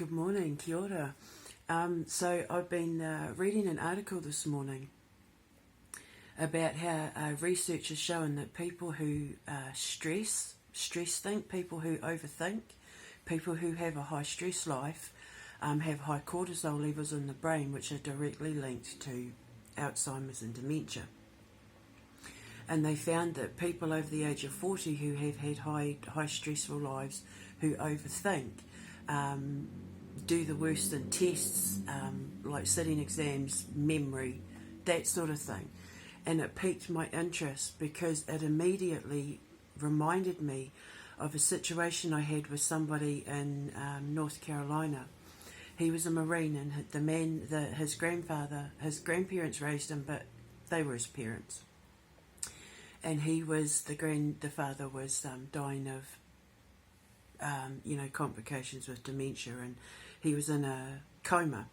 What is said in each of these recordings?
Good morning, kia ora. So I've been reading an article this morning about how research has shown that people who stress think, people who overthink, people who have a high stress life have high cortisol levels in the brain, which are directly linked to Alzheimer's and dementia. And they found that people over the age of 40 who have had high stressful lives, who overthink, do the worst in tests, like sitting exams, memory, that sort of thing. And it piqued my interest because it immediately reminded me of a situation I had with somebody in North Carolina. He was a Marine, and his grandparents raised him, but they were his parents. And he was, the father was dying of, complications with dementia, and he was in a coma.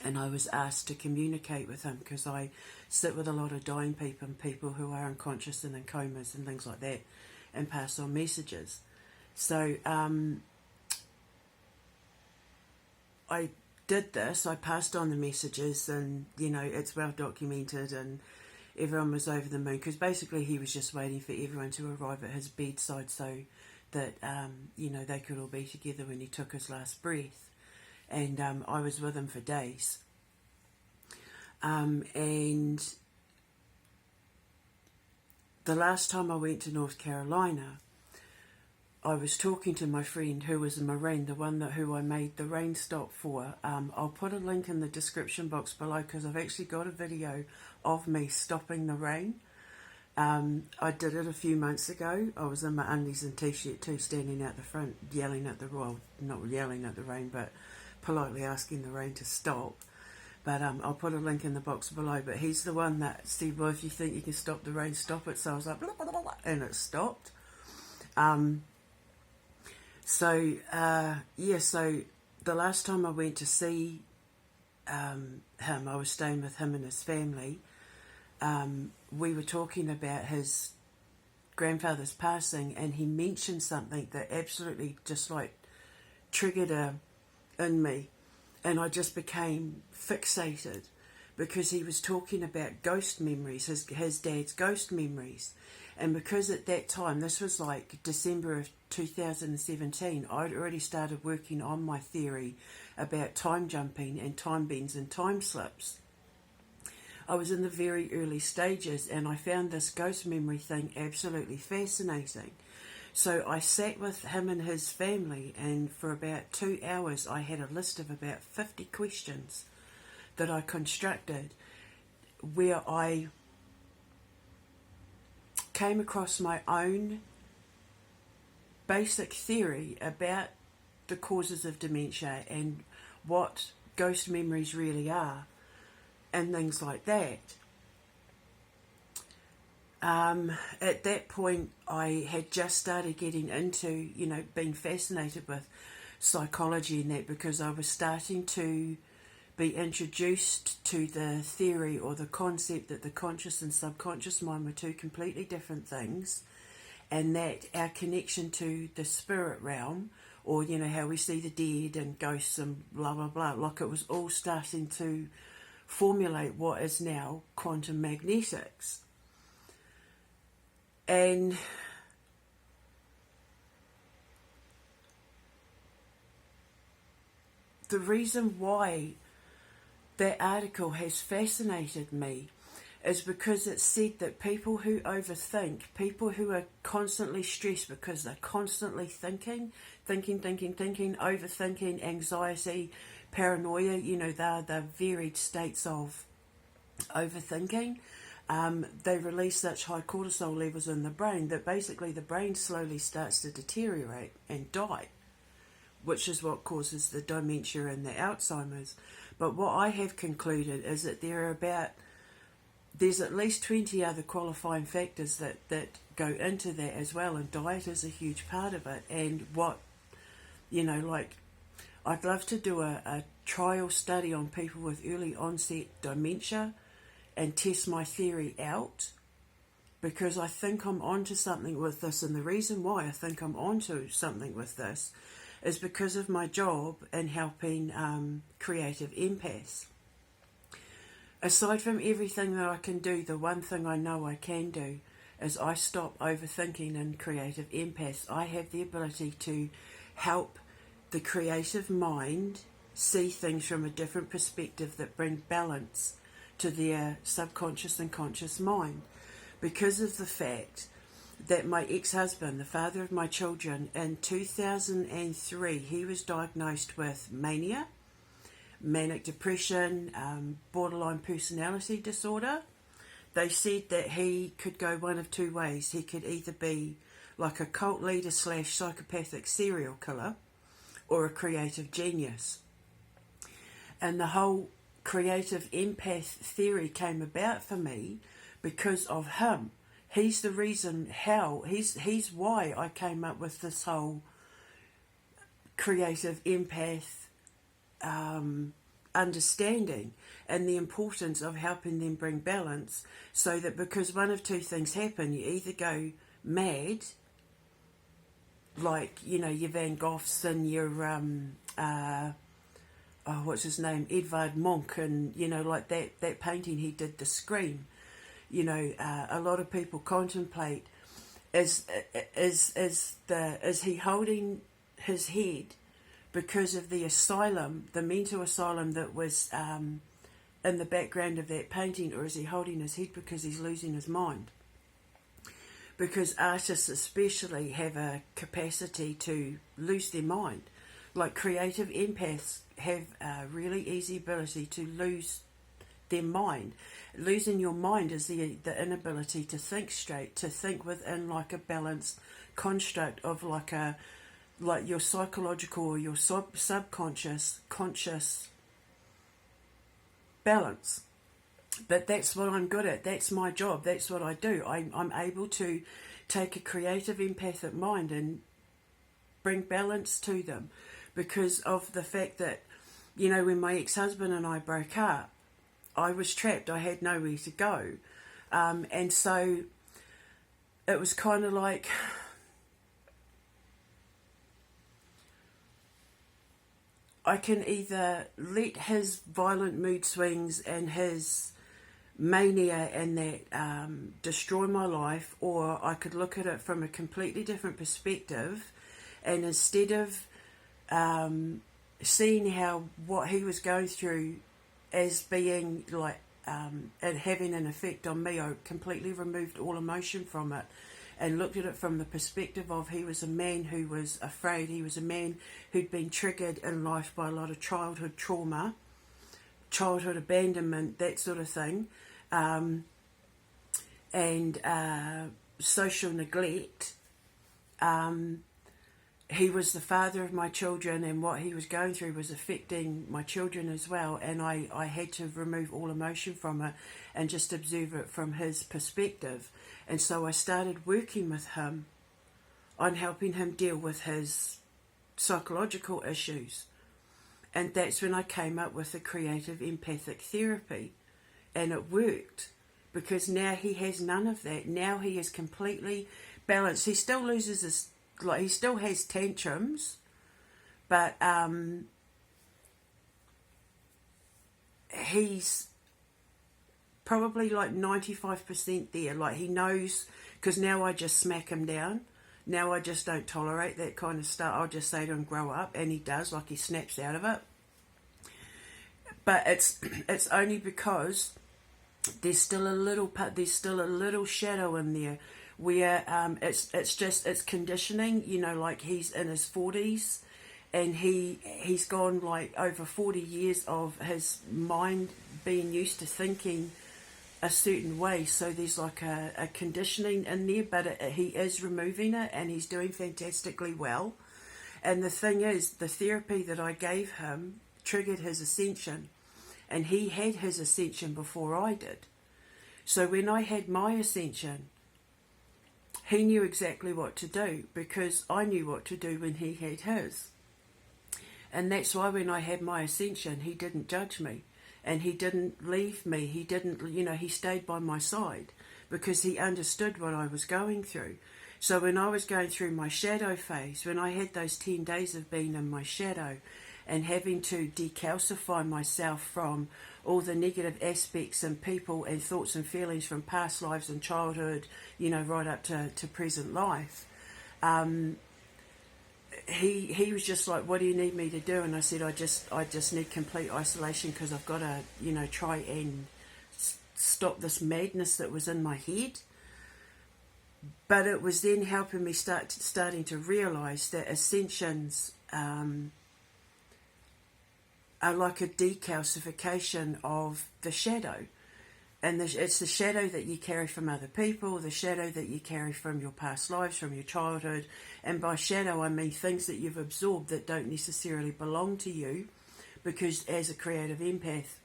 And I was asked to communicate with him because I sit with a lot of dying people who are unconscious and in comas and things like that, and pass on messages. So I did this. I passed on the messages, and it's well documented, and everyone was over the moon because basically he was just waiting for everyone to arrive at his bedside so that they could all be together when he took his last breath. And I was with him for days. And the last time I went to North Carolina, I was talking to my friend who was a Marine, the one who I made the rain stop for. I'll put a link in the description box below because I've actually got a video of me stopping the rain. I did it a few months ago. I was in my undies and t-shirt too, standing out the front, yelling at the not yelling at the rain, but politely asking the rain to stop. But I'll put a link in the box below. But he's the one that said, well, if you think you can stop the rain, stop it. So I was like, blah, blah, blah, blah, and it stopped. So the last time I went to see him, I was staying with him and his family. We were talking about his grandfather's passing, and he mentioned something that absolutely just like triggered in me, and I just became fixated because he was talking about ghost memories, his dad's ghost memories. And because at that time, this was like December of 2017, I'd already started working on my theory about time jumping and time bends and time slips. I was in the very early stages, and I found this ghost memory thing absolutely fascinating. So I sat with him and his family, and for about 2 hours I had a list of about 50 questions that I constructed, where I came across my own basic theory about the causes of dementia and what ghost memories really are and things like that. At that point, I had just started getting into, being fascinated with psychology and that, because I was starting to be introduced to the theory or the concept that the conscious and subconscious mind were two completely different things, and that our connection to the spirit realm, or, how we see the dead and ghosts and blah, blah, blah, like it was all starting to formulate what is now quantum magnetics. And the reason why that article has fascinated me is because it said that people who overthink, people who are constantly stressed because they're constantly thinking, overthinking, anxiety, paranoia, they're the varied states of overthinking. They release such high cortisol levels in the brain that basically the brain slowly starts to deteriorate and die, which is what causes the dementia and the Alzheimer's. But what I have concluded is that there's at least 20 other qualifying factors that go into that as well, and diet is a huge part of it. And I'd love to do a trial study on people with early onset dementia and test my theory out, because I think I'm onto something with this. And the reason why I think I'm onto something with this is because of my job in helping creative empaths. Aside from everything that I can do, the one thing I know I can do is I stop overthinking in creative empaths. I have the ability to help the creative mind see things from a different perspective that bring balance to their subconscious and conscious mind. Because of the fact that my ex-husband, the father of my children, in 2003, he was diagnosed with mania, manic depression, borderline personality disorder. They said that he could go one of two ways. He could either be like a cult leader / psychopathic serial killer, or a creative genius. And the whole creative empath theory came about for me because of him. He's the reason how, he's why I came up with this whole creative empath understanding and the importance of helping them bring balance, so that, because one of two things happen: you either go mad, like, you know, your Van Goghs and your what's his name, Edvard Munch, and, you know, like that painting he did, The Scream. You know, a lot of people contemplate, is he holding his head because of the asylum, the mental asylum that was in the background of that painting, or is he holding his head because he's losing his mind? Because artists especially have a capacity to lose their mind. Like, creative empaths have a really easy ability to lose their mind. Losing your mind is the inability to think straight, to think within like a balanced construct of like your psychological or your subconscious conscious balance. But that's what I'm good at. That's my job. That's what I do. I'm able to take a creative empathic mind and bring balance to them, because of the fact that, you know, when my ex-husband and I broke up, I was trapped. I had nowhere to go. And so it was kind of like, I can either let his violent mood swings and his mania and that destroy my life, or I could look at it from a completely different perspective, and instead of seeing how what he was going through as being like and having an effect on me, I completely removed all emotion from it and looked at it from the perspective of, he was a man who was afraid. He was a man who'd been triggered in life by a lot of childhood trauma, childhood abandonment, that sort of thing, and social neglect. He was the father of my children, and what he was going through was affecting my children as well, and I had to remove all emotion from it and just observe it from his perspective. And so I started working with him on helping him deal with his psychological issues. And that's when I came up with the creative empathic therapy. And it worked, because now he has none of that. Now he is completely balanced. He still loses his, like, he still has tantrums, but he's probably like 95% there. Like, he knows, because now I just smack him down. Now I just don't tolerate that kind of stuff. I'll just say to him, grow up, and he does. Like, he snaps out of it. But it's only because there's still a little shadow in there where it's conditioning. You know, like, he's in his 40s, and he's gone like over 40 years of his mind being used to thinking a certain way. So there's like a conditioning in there, but he is removing it, and he's doing fantastically well. And the thing is, the therapy that I gave him triggered his ascension, and he had his ascension before I did. So when I had my ascension, he knew exactly what to do, because I knew what to do when he had his. And that's why when I had my ascension, he didn't judge me, and he didn't leave me. He didn't, you know, he stayed by my side, because he understood what I was going through. So when I was going through my shadow phase, when I had those 10 days of being in my shadow and having to decalcify myself from all the negative aspects and people and thoughts and feelings from past lives and childhood, you know, right up to present life, he was just like, what do you need me to do? And I said, I just need complete isolation, because I've got to, you know, try and stop this madness that was in my head. But it was then helping me starting to realise that ascensions are like a decalcification of the shadow. And it's the shadow that you carry from other people, the shadow that you carry from your past lives, from your childhood. And by shadow, I mean things that you've absorbed that don't necessarily belong to you, because as a creative empath,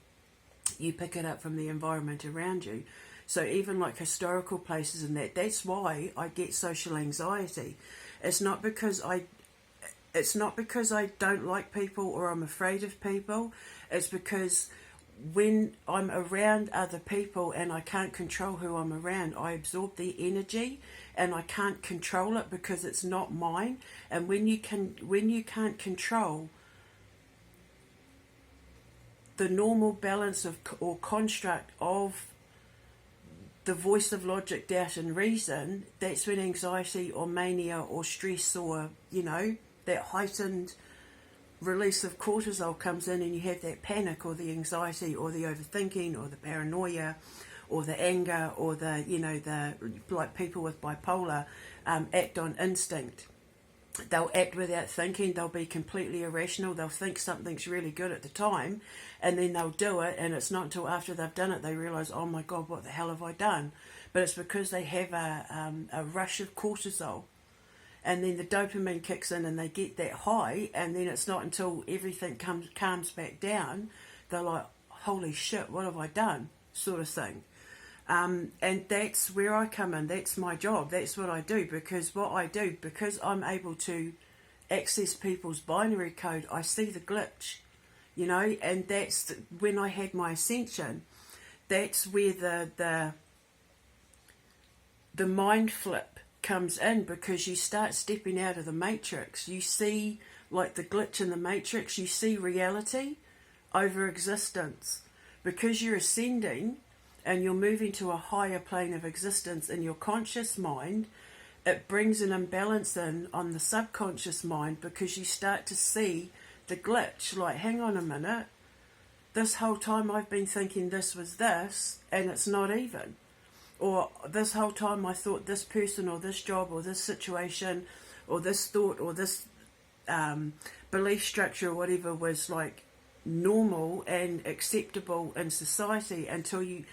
you pick it up from the environment around you. So even like historical places and that's why I get social anxiety. It's not because I don't like people or I'm afraid of people. It's because when I'm around other people and I can't control who I'm around, I absorb the energy and I can't control it because it's not mine. And when you can't control the normal balance of or construct of the voice of logic, doubt and reason, that's when anxiety or mania or stress or, you know, that heightened release of cortisol comes in, and you have that panic or the anxiety or the overthinking or the paranoia or the anger or the, you know, the, like people with bipolar act on instinct. They'll act without thinking. They'll be completely irrational. They'll think something's really good at the time, and then they'll do it, and it's not until after they've done it they realise, oh my God, what the hell have I done? But it's because they have a rush of cortisol, and then the dopamine kicks in and they get that high, and then it's not until everything calms back down, they're like, holy shit, what have I done? Sort of thing. And that's where I come in. That's my job. That's what I do. Because I'm able to access people's binary code, I see the glitch, you know, and that's when I had my ascension. That's where the mind flip comes in, because you start stepping out of the matrix. You see, like the glitch in the matrix, you see reality over existence. Because you're ascending and you're moving to a higher plane of existence in your conscious mind, it brings an imbalance in on the subconscious mind, because you start to see the glitch. Like, hang on a minute, this whole time I've been thinking this was this, and it's not even. Or this whole time I thought this person or this job or this situation or this thought or this belief structure or whatever was like normal and acceptable in society, until you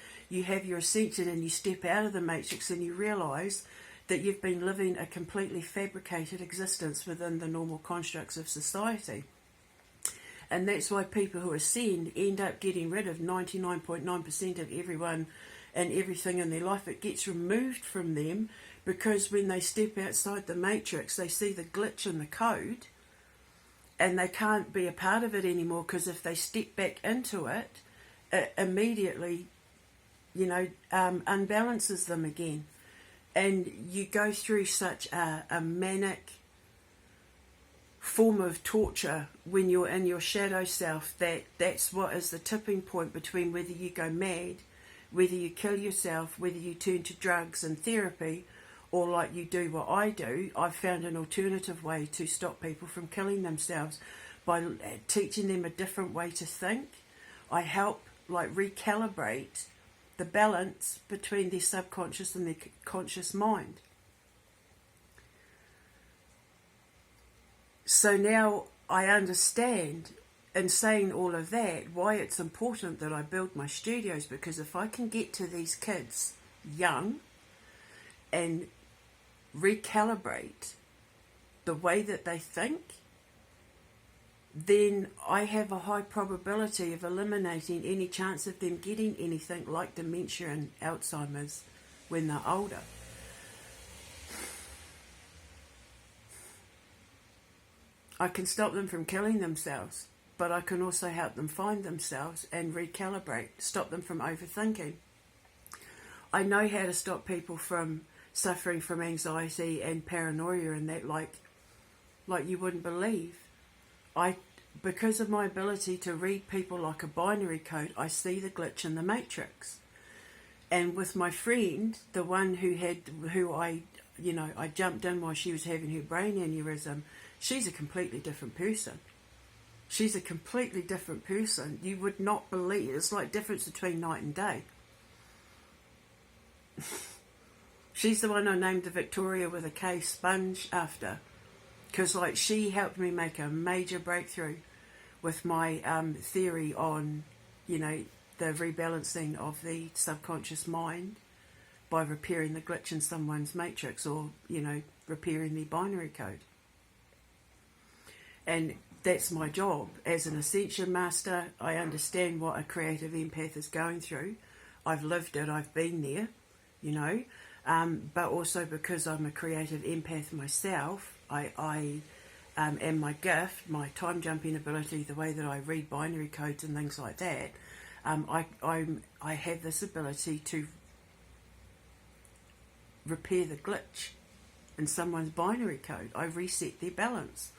have your ascension and you step out of the matrix and you realise that you've been living a completely fabricated existence within the normal constructs of society. And that's why people who ascend end up getting rid of 99.9% of everyone and everything in their life. It gets removed from them, because when they step outside the matrix, they see the glitch in the code and they can't be a part of it anymore, because if they step back into it, it immediately, you know, unbalances them again. And you go through such a manic form of torture when you're in your shadow self, that's what is the tipping point between whether you go mad, whether you kill yourself, whether you turn to drugs and therapy, or like you do what I do. I've found an alternative way to stop people from killing themselves by teaching them a different way to think. I help like recalibrate the balance between their subconscious and their conscious mind. So now I understand, in saying all of that, why it's important that I build my studios, because if I can get to these kids young and recalibrate the way that they think, then I have a high probability of eliminating any chance of them getting anything like dementia and Alzheimer's when they're older. I can stop them from killing themselves, but I can also help them find themselves and recalibrate, stop them from overthinking. I know how to stop people from suffering from anxiety and paranoia and that, like you wouldn't believe. Because of my ability to read people like a binary code, I see the glitch in the matrix. And with my friend, the one who I jumped in while she was having her brain aneurysm, she's a completely different person. She's a completely different person. You would not believe. It's like difference between night and day. She's the one I named the Victoria with a K sponge after. Because like she helped me make a major breakthrough with my theory on, the rebalancing of the subconscious mind by repairing the glitch in someone's matrix, or, repairing the binary code. And that's my job. As an Ascension Master, I understand what a creative empath is going through. I've lived it, I've been there, but also because I'm a creative empath myself, I and my gift, my time jumping ability, the way that I read binary codes and things like that, I have this ability to repair the glitch in someone's binary code. I reset their balance.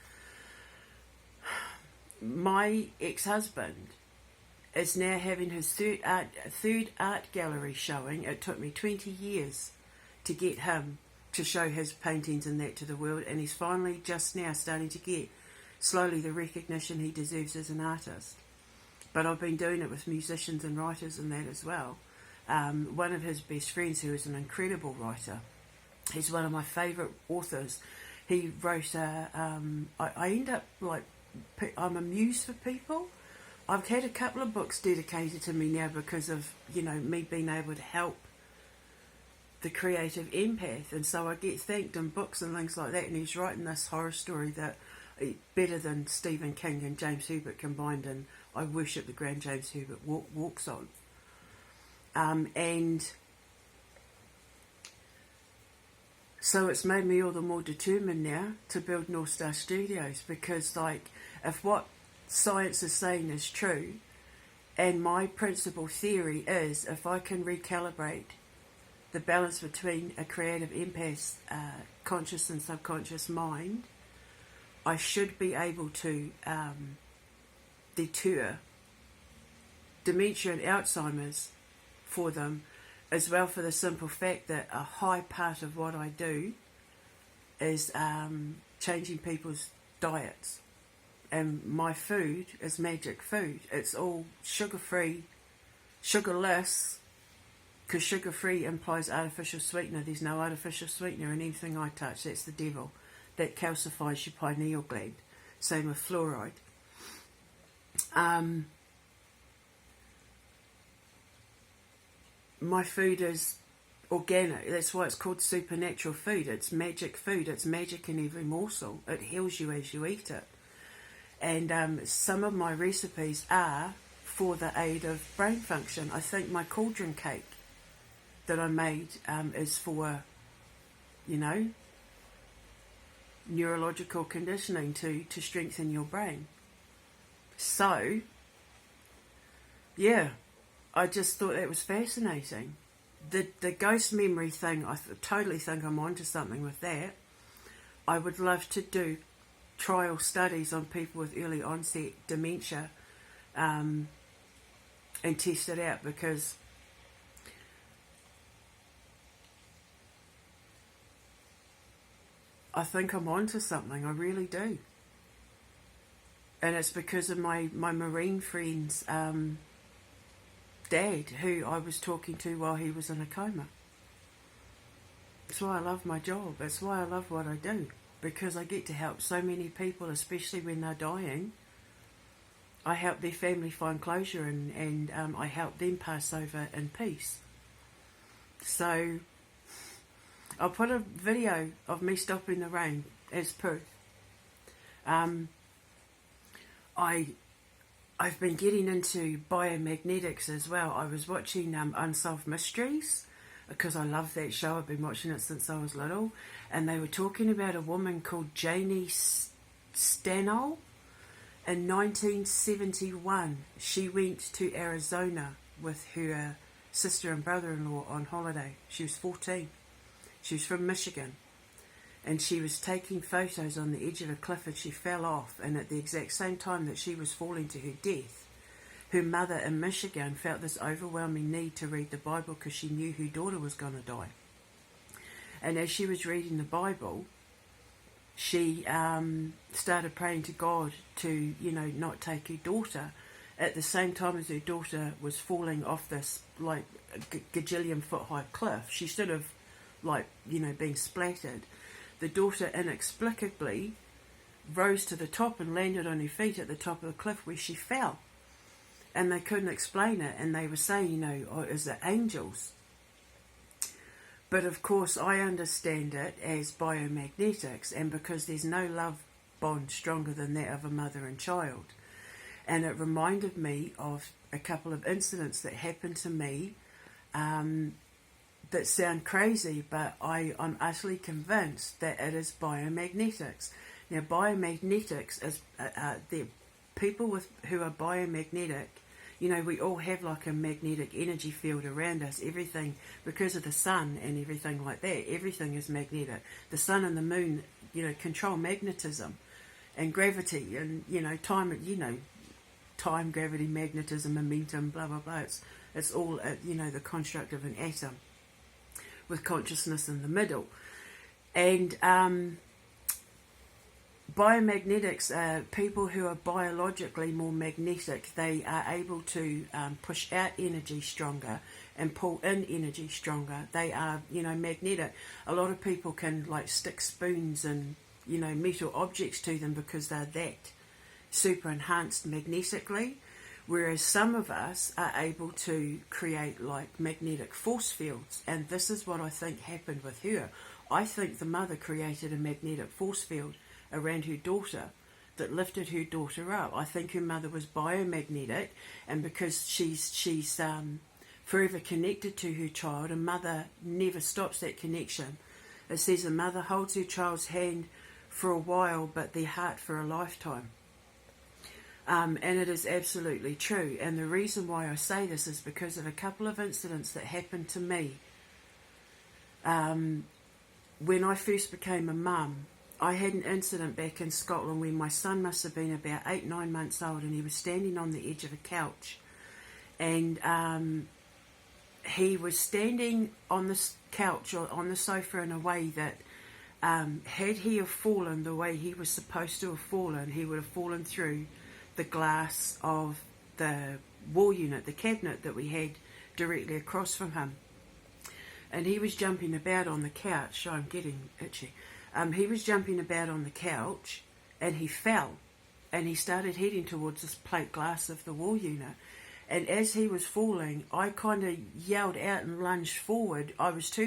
My ex-husband is now having his third art gallery showing. It took me 20 years to get him to show his paintings and that to the world, and he's finally just now starting to get slowly the recognition he deserves as an artist. But I've been doing it with musicians and writers and that as well. One of his best friends, who is an incredible writer, he's one of my favourite authors. He wrote I end up like, I'm a muse for people. I've had a couple of books dedicated to me now because of, me being able to help the creative empath, and so I get thanked in books and things like that. And he's writing this horror story that better than Stephen King and James Herbert combined, and I worship the ground James Herbert walks on. And so it's made me all the more determined now to build North Star Studios, because if what science is saying is true, and my principal theory is, if I can recalibrate the balance between a creative empath's conscious and subconscious mind, I should be able to deter dementia and Alzheimer's for them, as well, for the simple fact that a high part of what I do is changing people's diets. And my food is magic food. It's all sugar-free, sugarless, because sugar-free implies artificial sweetener. There's no artificial sweetener in anything I touch. That's the devil. That calcifies your pineal gland. Same with fluoride. My food is organic. That's why it's called supernatural food. It's magic food. It's magic in every morsel. It heals you as you eat it. And some of my recipes are for the aid of brain function. I think my cauldron cake that I made is for, neurological conditioning to strengthen your brain. So, yeah, I just thought that was fascinating. The ghost memory thing, I totally think I'm onto something with that. I would love to do trial studies on people with early onset dementia and test it out, because I think I'm onto something. I really do. And it's because of my Marine friend's dad, who I was talking to while he was in a coma. That's why I love my job. That's why I love what I do. Because I get to help so many people, especially when they're dying. I help their family find closure, and I help them pass over in peace. So I'll put a video of me stopping the rain as proof. I've been getting into biomagnetics as well. I was watching Unsolved Mysteries, because I love that show. I've been watching it since I was little. And they were talking about a woman called Janie Stanol. In 1971, she went to Arizona with her sister and brother-in-law on holiday. She was 14. She was from Michigan. And she was taking photos on the edge of a cliff and she fell off. And at the exact same time that she was falling to her death, her mother in Michigan felt this overwhelming need to read the Bible because she knew her daughter was going to die. And as she was reading the Bible, she started praying to God to, not take her daughter. At the same time as her daughter was falling off this, like, gajillion foot high cliff, she stood of, being splattered. The daughter inexplicably rose to the top and landed on her feet at the top of the cliff where she fell. And they couldn't explain it, and they were saying, is it angels? But of course I understand it as biomagnetics, and because there's no love bond stronger than that of a mother and child. And it reminded me of a couple of incidents that happened to me that sound crazy, but I'm utterly convinced that it is biomagnetics. Now, biomagnetics is the people who are biomagnetic. We all have like a magnetic energy field around us. Everything, because of the sun and everything like that, everything is magnetic. The sun and the moon, control magnetism and gravity and, time, gravity, magnetism, momentum, blah, blah, blah. It's all, the construct of an atom with consciousness in the middle. And biomagnetics are people who are biologically more magnetic. They are able to push out energy stronger and pull in energy stronger. They are, magnetic. A lot of people can stick spoons and, metal objects to them because they're that super enhanced magnetically. Whereas some of us are able to create magnetic force fields. And this is what I think happened with her. I think the mother created a magnetic force field around her daughter that lifted her daughter up. I think her mother was biomagnetic, and because she's forever connected to her child, a mother never stops that connection. It says a mother holds her child's hand for a while, but their heart for a lifetime. And it is absolutely true. And the reason why I say this is because of a couple of incidents that happened to me. When I first became a mum, I had an incident back in Scotland where my son must have been about 8-9 months old, and he was standing on the edge of a couch. And he was standing on the couch or on the sofa in a way that had he have fallen the way he was supposed to have fallen, he would have fallen through the glass of the wall unit, the cabinet that we had directly across from him. And he was jumping about on the couch. I'm getting itchy. He was jumping about on the couch and he fell, and he started heading towards this plate glass of the wall unit. And as he was falling, I kind of yelled out and lunged forward. I was too